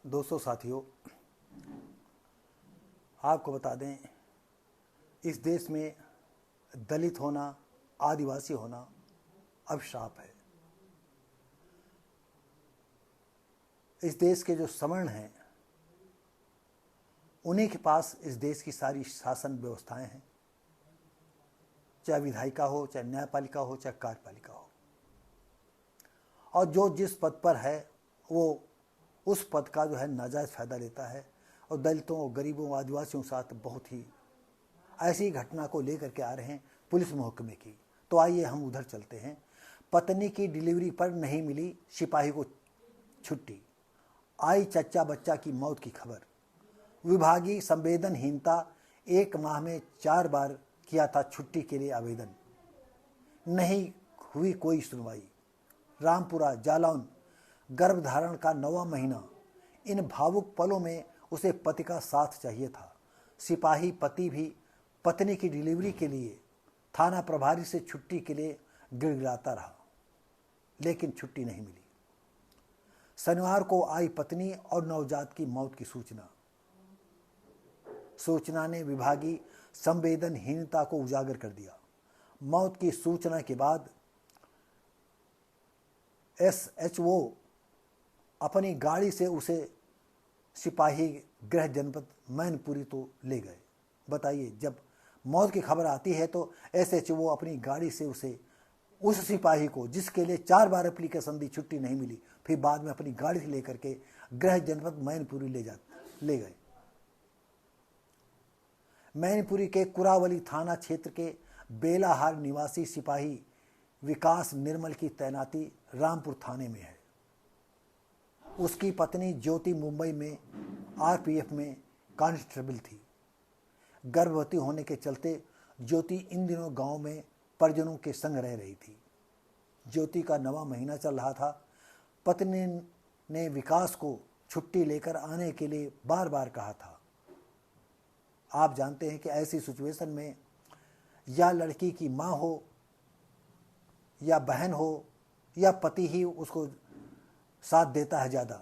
दोस्तों साथियों, आपको बता दें, इस देश में दलित होना, आदिवासी होना अब श्राप है। इस देश के जो सवर्ण हैं, उन्हीं के पास इस देश की सारी शासन व्यवस्थाएं हैं, चाहे विधायिका हो, चाहे न्यायपालिका हो, चाहे कार्यपालिका हो। और जो जिस पद पर है वो उस पद का जो है नाजायज़ फायदा लेता है और दलितों, गरीबों, आदिवासियों के साथ बहुत ही ऐसी घटना को लेकर के आ रहे हैं पुलिस महकमे की। तो आइए हम उधर चलते हैं। पत्नी की डिलीवरी पर नहीं मिली सिपाही को छुट्टी, आई चच्चा बच्चा की मौत की खबर। विभागीय संवेदनहीनता, 1 माह में 4 बार किया था छुट्टी के लिए आवेदन, नहीं हुई कोई सुनवाई। रामपुरा जालौन, गर्भधारण का 9वां महीना, इन भावुक पलों में उसे पति का साथ चाहिए था। सिपाही पति भी पत्नी की डिलीवरी के लिए थाना प्रभारी से छुट्टी के लिए गिड़गिड़ाता रहा, लेकिन छुट्टी नहीं मिली। शनिवार को आई पत्नी और नवजात की मौत की सूचना ने विभागीय संवेदनहीनता को उजागर कर दिया। मौत की सूचना के बाद SHO अपनी गाड़ी से उसे सिपाही गृह जनपद मैनपुरी तो ले गए। बताइए, जब मौत की खबर आती है तो SHO अपनी गाड़ी से उस सिपाही को, जिसके लिए 4 बार एप्लीकेशन दी, छुट्टी नहीं मिली, फिर बाद में अपनी गाड़ी से लेकर के गृह जनपद मैनपुरी ले गए। मैनपुरी के कुरावली थाना क्षेत्र के बेलाहार निवासी सिपाही विकास निर्मल की तैनाती रामपुर थाने में है। उसकी पत्नी ज्योति मुंबई में RPF में कांस्टेबल थी। गर्भवती होने के चलते ज्योति इन दिनों गांव में परिजनों के संग रह रही थी। ज्योति का 9वां महीना चल रहा था। पत्नी ने विकास को छुट्टी लेकर आने के लिए बार बार कहा था। आप जानते हैं कि ऐसी सिचुएशन में या लड़की की माँ हो, या बहन हो, या पति ही उसको साथ देता है ज़्यादा।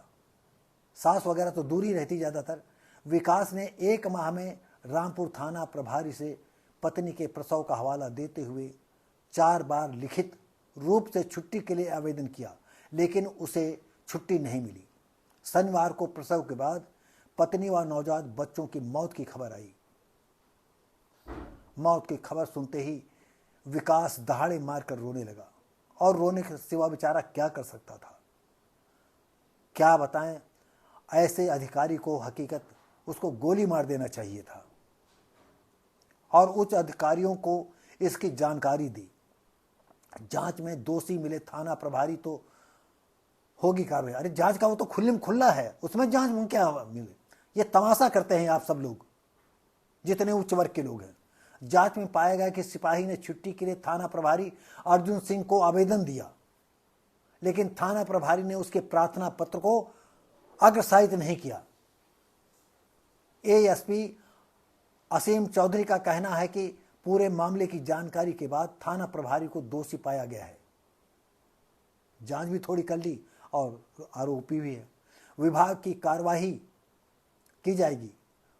सास वगैरह तो दूर ही रहती ज़्यादातर। विकास ने 1 माह में रामपुर थाना प्रभारी से पत्नी के प्रसव का हवाला देते हुए 4 बार लिखित रूप से छुट्टी के लिए आवेदन किया, लेकिन उसे छुट्टी नहीं मिली। शनिवार को प्रसव के बाद पत्नी व नवजात बच्चों की मौत की खबर आई। मौत की खबर सुनते ही विकास दहाड़े मारकर रोने लगा, और रोने के सिवा बेचारा क्या कर सकता था। क्या बताएं, ऐसे अधिकारी को हकीकत उसको गोली मार देना चाहिए था, और उच्च अधिकारियों को इसकी जानकारी दी। जांच में दोषी मिले थाना प्रभारी तो होगी कार्रवाई। अरे जांच का वो तो खुल्ला है, उसमें जांच में क्या मिले? ये तमाशा करते हैं आप सब लोग, जितने उच्च वर्ग के लोग हैं। जांच में पाया गया कि सिपाही ने छुट्टी के लिए थाना प्रभारी अर्जुन सिंह को आवेदन दिया, लेकिन थाना प्रभारी ने उसके प्रार्थना पत्र को अग्रसारित नहीं किया। ASP असीम चौधरी का कहना है कि पूरे मामले की जानकारी के बाद थाना प्रभारी को दोषी पाया गया है। जांच भी थोड़ी कर ली और आरोपी भी है। विभाग की कार्यवाही की जाएगी।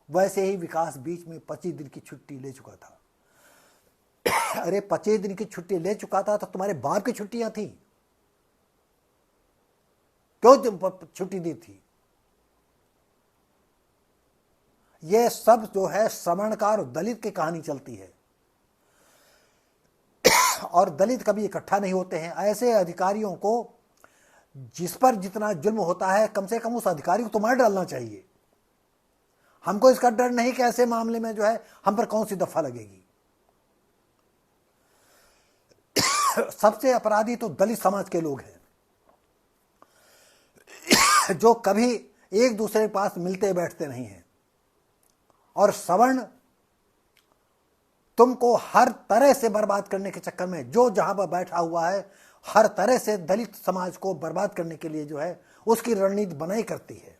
वैसे ही विकास बीच में 25 दिन की छुट्टी ले चुका था। अरे 25 दिन की छुट्टी ले चुका था तो तुम्हारे बाप की छुट्टियां थी, क्यों छुट्टी दी थी? यह सब जो है श्रवणकार और दलित की कहानी चलती है, और दलित कभी इकट्ठा नहीं होते हैं। ऐसे अधिकारियों को, जिस पर जितना जुल्म होता है, कम से कम उस अधिकारी को तो मार डालना चाहिए। हमको इसका डर नहीं कि ऐसे मामले में जो है हम पर कौन सी दफा लगेगी। सबसे अपराधी तो दलित समाज के लोग हैं, जो कभी एक दूसरे के पास मिलते बैठते नहीं हैं। और सवर्ण तुमको हर तरह से बर्बाद करने के चक्कर में, जो जहां पर बैठा हुआ है, हर तरह से दलित समाज को बर्बाद करने के लिए जो है उसकी रणनीति बनाई करती है।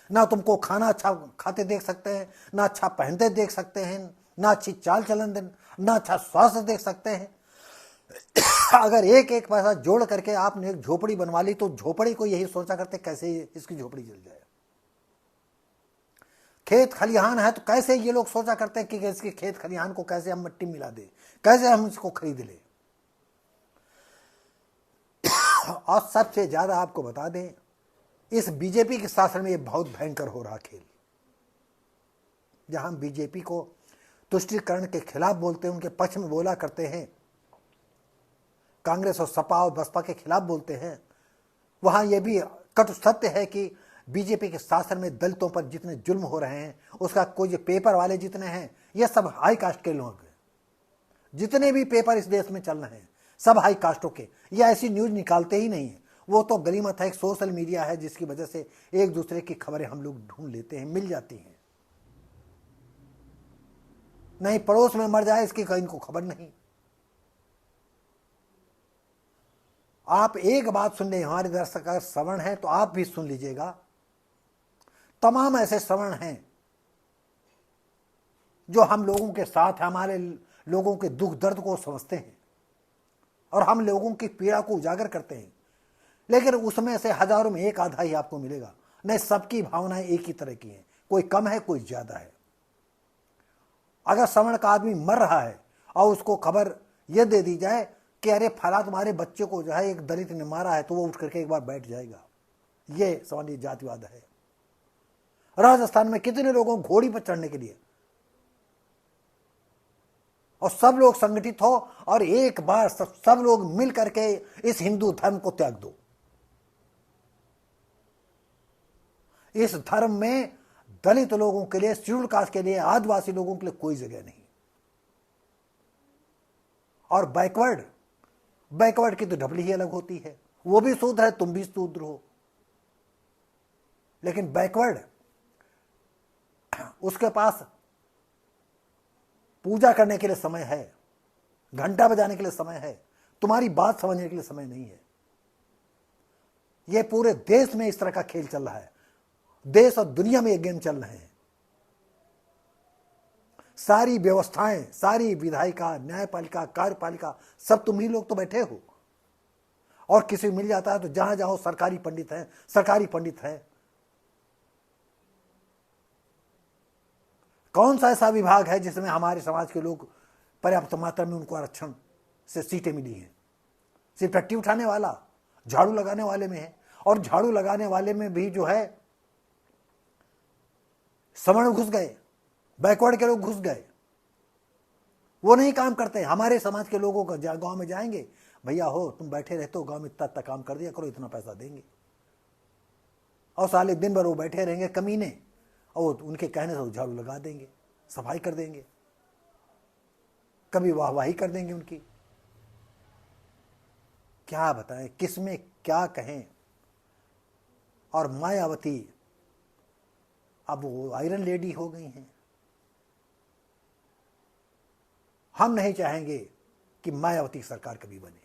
ना तुमको खाना अच्छा खाते देख सकते हैं, ना अच्छा पहनते देख सकते हैं, ना अच्छी चाल चलन, ना अच्छा स्वास्थ्य देख सकते हैं। अगर एक एक पैसा जोड़ करके आपने एक झोपड़ी बनवा ली तो झोपड़ी को यही सोचा करते कैसे इसकी झोपड़ी जल जाए। खेत खलिहान है तो कैसे ये लोग सोचा करते हैं कि इसके खेत खलिहान को कैसे हम मिट्टी मिला दे, कैसे हम इसको खरीद ले। और सबसे ज्यादा आपको बता दें, इस बीजेपी के शासन में ये बहुत भयंकर हो रहा खेल, जहां बीजेपी को तुष्टीकरण के खिलाफ बोलते हैं, उनके पक्ष में बोला करते हैं, कांग्रेस और सपा और बसपा के खिलाफ बोलते हैं, वहां यह भी कटु सत्य है कि बीजेपी के शासन में दलितों पर जितने जुल्म हो रहे हैं उसका कोई पेपर वाले जितने हैं ये सब हाई कास्ट के लोग हैं। जितने भी पेपर इस देश में चल रहे हैं सब हाई कास्टों के, ये ऐसी न्यूज निकालते ही नहीं है। वो तो गनीमत है, एक सोशल मीडिया है जिसकी वजह से एक दूसरे की खबरें हम लोग ढूंढ लेते हैं, मिल जाती हैं। नहीं पड़ोस में मर जाए इसकी कहीं इनको खबर नहीं। आप एक बात सुन ले, हमारे दर्शक अगर श्रवण है तो आप भी सुन लीजिएगा। तमाम ऐसे श्रवण हैं जो हम लोगों के साथ, हमारे लोगों के दुख दर्द को समझते हैं और हम लोगों की पीड़ा को उजागर करते हैं, लेकिन उसमें से हजारों में एक आधा ही आपको मिलेगा। नहीं, सबकी भावनाएं एक ही तरह की हैं, कोई कम है कोई ज्यादा है। अगर श्रवण का आदमी मर रहा है और उसको खबर यह दे दी जाए कि अरे फला तुम्हारे बच्चे को जो है एक दलित ने मारा है, तो वो उठ करके एक बार बैठ जाएगा। ये समाजी जातिवाद है। राजस्थान में कितने लोगों घोड़ी पर चढ़ने के लिए, और सब लोग संगठित हो और एक बार सब लोग मिल करके इस हिंदू धर्म को त्याग दो। इस धर्म में दलित लोगों के लिए, शेड्यूल कास्ट के लिए, आदिवासी लोगों के लिए कोई जगह नहीं। और बैकवर्ड की तो ढबली ही अलग होती है। वो भी शूद्र है, तुम भी शूद्र हो, लेकिन बैकवर्ड उसके पास पूजा करने के लिए समय है, घंटा बजाने के लिए समय है, तुम्हारी बात समझने के लिए समय नहीं है। यह पूरे देश में इस तरह का खेल चल रहा है, देश और दुनिया में ये गेम चल रहे हैं। सारी व्यवस्थाएं, सारी विधायिका, न्यायपालिका, कार्यपालिका, सब तुम ही लोग तो बैठे हो। और किसी मिल जाता है तो जहां जाओ सरकारी पंडित है। कौन सा ऐसा विभाग है जिसमें हमारे समाज के लोग पर्याप्त मात्रा में उनको आरक्षण से सीटें मिली हैं? सिर्फ टट्टी उठाने वाला, झाड़ू लगाने वाले में है, और झाड़ू लगाने वाले में भी जो है सवर्ण घुस गए, बैकवर्ड के लोग घुस गए, वो नहीं काम करते। हमारे समाज के लोगों का गांव में जाएंगे, भैया हो तुम बैठे रहते हो गांव में, इतना काम कर दिया करो, इतना पैसा देंगे, और साले दिन भर वो बैठे रहेंगे कमीने, और उनके कहने से झाड़ू लगा देंगे, सफाई कर देंगे, कभी वाहवाही कर देंगे उनकी। क्या बताएं, किसमें क्या कहें। और मायावती अब वो आयरन लेडी हो गई हैं। हम नहीं चाहेंगे कि मायावती की सरकार कभी बने।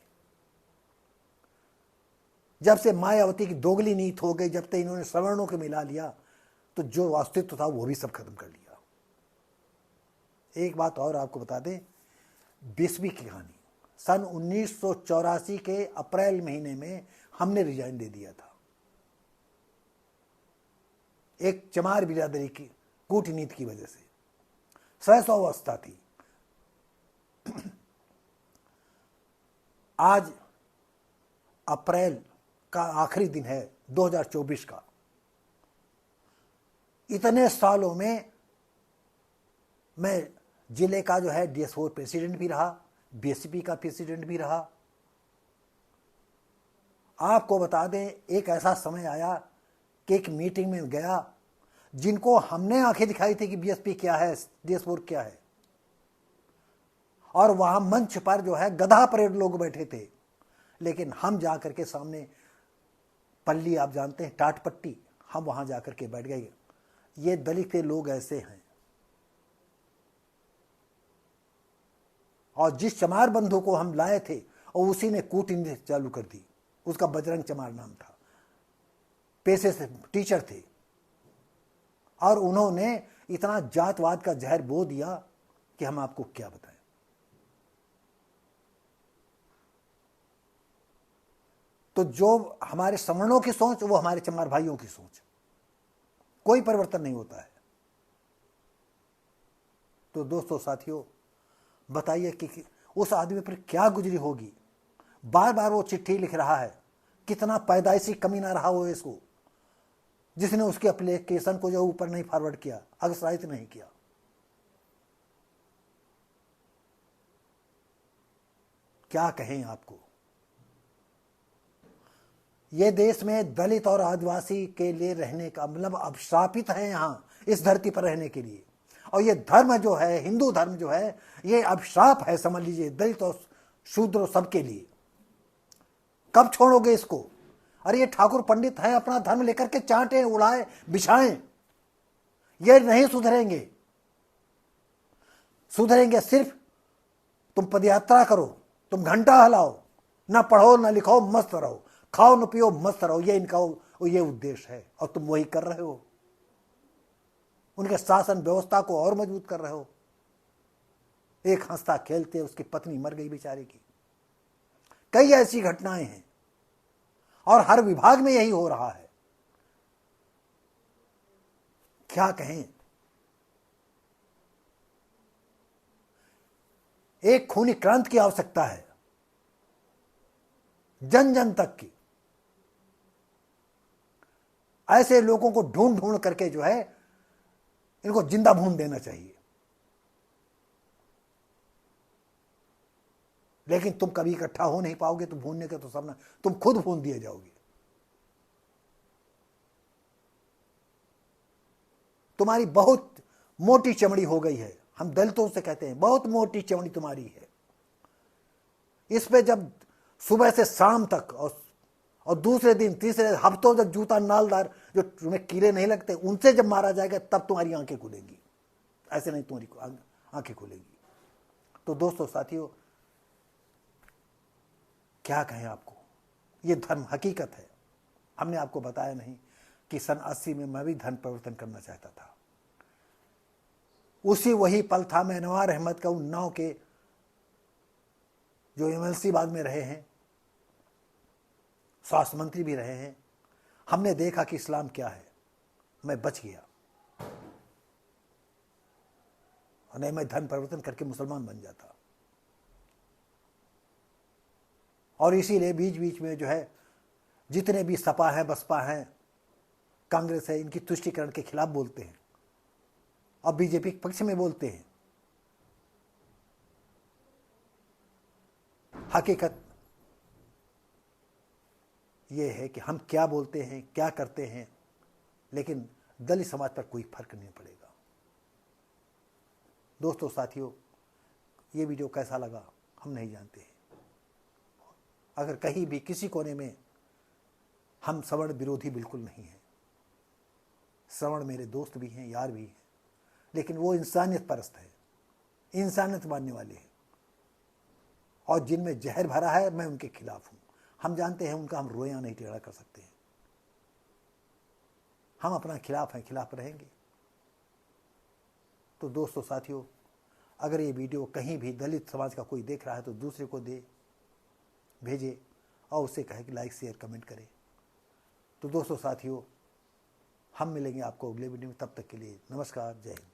जब से मायावती की दोगली नीति हो गई, जब तक इन्होंने सवर्णों को मिला लिया, तो जो अस्तित्व था वो भी सब खत्म कर लिया। एक बात और आपको बता दें, 20वीं की कहानी, सन 1984 के अप्रैल महीने में हमने रिजाइन दे दिया था, एक चमार बिरादरी की कूटनीति की वजह से। शैशवावस्था थी। आज अप्रैल का आखिरी दिन है 2024 का। इतने सालों में मैं जिले का जो है DS4 प्रेसिडेंट भी रहा, BSP का प्रेसिडेंट भी रहा। आपको बता दें, एक ऐसा समय आया कि एक मीटिंग में गया, जिनको हमने आंखें दिखाई थी कि BSP क्या है, DS4 क्या है, और वहां मंच पर जो है गधा परेड लोग बैठे थे, लेकिन हम जाकर के सामने पल्ली, आप जानते हैं टाटपट्टी, हम वहां जाकर के बैठ गए। ये दलित के लोग ऐसे हैं। और जिस चमार बंधु को हम लाए थे और उसी ने कूटनीति चालू कर दी, उसका बजरंग चमार नाम था, पेशे से टीचर थे, और उन्होंने इतना जातवाद का जहर बो दिया कि हम आपको क्या बताएं। तो जो हमारे सवर्णों की सोच वो हमारे चमार भाइयों की सोच, कोई परिवर्तन नहीं होता है। तो दोस्तों साथियों, बताइए कि उस आदमी पर क्या गुजरी होगी। बार बार वो चिट्ठी लिख रहा है, कितना पैदाइशी कमी ना रहा हो इसको, जिसने उसके एप्लीकेशन को जो ऊपर नहीं फॉरवर्ड किया, अग्रसारित नहीं किया। क्या कहें आपको। ये देश में दलित और आदिवासी के लिए रहने का मतलब अभिशापित है यहां इस धरती पर रहने के लिए। और ये धर्म जो है, हिंदू धर्म जो है, ये अभिशाप है, समझ लीजिए, दलित और शूद्र सबके लिए। कब छोड़ोगे इसको। अरे ये ठाकुर पंडित है, अपना धर्म लेकर के चांटे उड़ाए बिछाएं, ये नहीं सुधरेंगे। सुधरेंगे सिर्फ तुम पदयात्रा करो, तुम घंटा हिलाओ, ना पढ़ो ना लिखो, मस्त रहो, खाओ न पियो, मस्त रहो, ये इनका ये उद्देश्य है। और तुम वही कर रहे हो, उनके शासन व्यवस्था को और मजबूत कर रहे हो। एक हंसता खेलते उसकी पत्नी मर गई बेचारे की। कई ऐसी घटनाएं हैं और हर विभाग में यही हो रहा है। क्या कहें। एक खूनी क्रांति की आवश्यकता है, जन जन तक की। ऐसे लोगों को ढूंढ ढूंढ करके जो है इनको जिंदा भून देना चाहिए। लेकिन तुम कभी इकट्ठा हो नहीं पाओगे, तो भूनने का तो सपना, तुम खुद भून दिए जाओगे। तुम्हारी बहुत मोटी चमड़ी हो गई है, हम दलितों से कहते हैं, बहुत मोटी चमड़ी तुम्हारी है। इस पे जब सुबह से शाम तक और दूसरे दिन तीसरे हफ्तों तक जूता नालदार जो तुम्हें कीड़े नहीं लगते उनसे जब मारा जाएगा, तब तुम्हारी आंखें खुलेंगी। ऐसे नहीं तुम्हारी आंखें खुलेंगी। तो दोस्तों साथियों, क्या कहें आपको। ये धर्म हकीकत है। हमने आपको बताया नहीं कि सन 80 में मैं भी धर्म परिवर्तन करना चाहता था। उसी वही पल था, मैं अनवार अहमद का उन्नाव के जो एमएलसी बाद में रहे हैं, स्वास्थ्य मंत्री भी रहे हैं, हमने देखा कि इस्लाम क्या है। मैं बच गया, नहीं मैं धर्म परिवर्तन करके मुसलमान बन जाता। और इसीलिए बीच बीच में जो है जितने भी सपा है, बसपा है, कांग्रेस है, इनकी तुष्टीकरण के खिलाफ बोलते हैं और बीजेपी के पक्ष में बोलते हैं। हकीकत ये है कि हम क्या बोलते हैं, क्या करते हैं, लेकिन दलित समाज पर कोई फर्क नहीं पड़ेगा। दोस्तों साथियों, ये वीडियो कैसा लगा हम नहीं जानते हैं। अगर कहीं भी किसी कोने में, हम सवर्ण विरोधी बिल्कुल नहीं हैं। सवर्ण मेरे दोस्त भी हैं, यार भी हैं, लेकिन वो इंसानियत परस्त है, इंसानियत मानने वाले हैं। और जिनमें जहर भरा है, मैं उनके खिलाफ हूं। हम जानते हैं उनका हम रोया नहीं टेढ़ा कर सकते हैं। हम अपना खिलाफ हैं, खिलाफ रहेंगे। तो दोस्तों साथियों, अगर ये वीडियो कहीं भी दलित समाज का कोई देख रहा है तो दूसरे को भेजे और उससे कहे कि लाइक शेयर कमेंट करें। तो दोस्तों साथियों, हम मिलेंगे आपको अगले वीडियो में। तब तक के लिए नमस्कार, जय हिंद।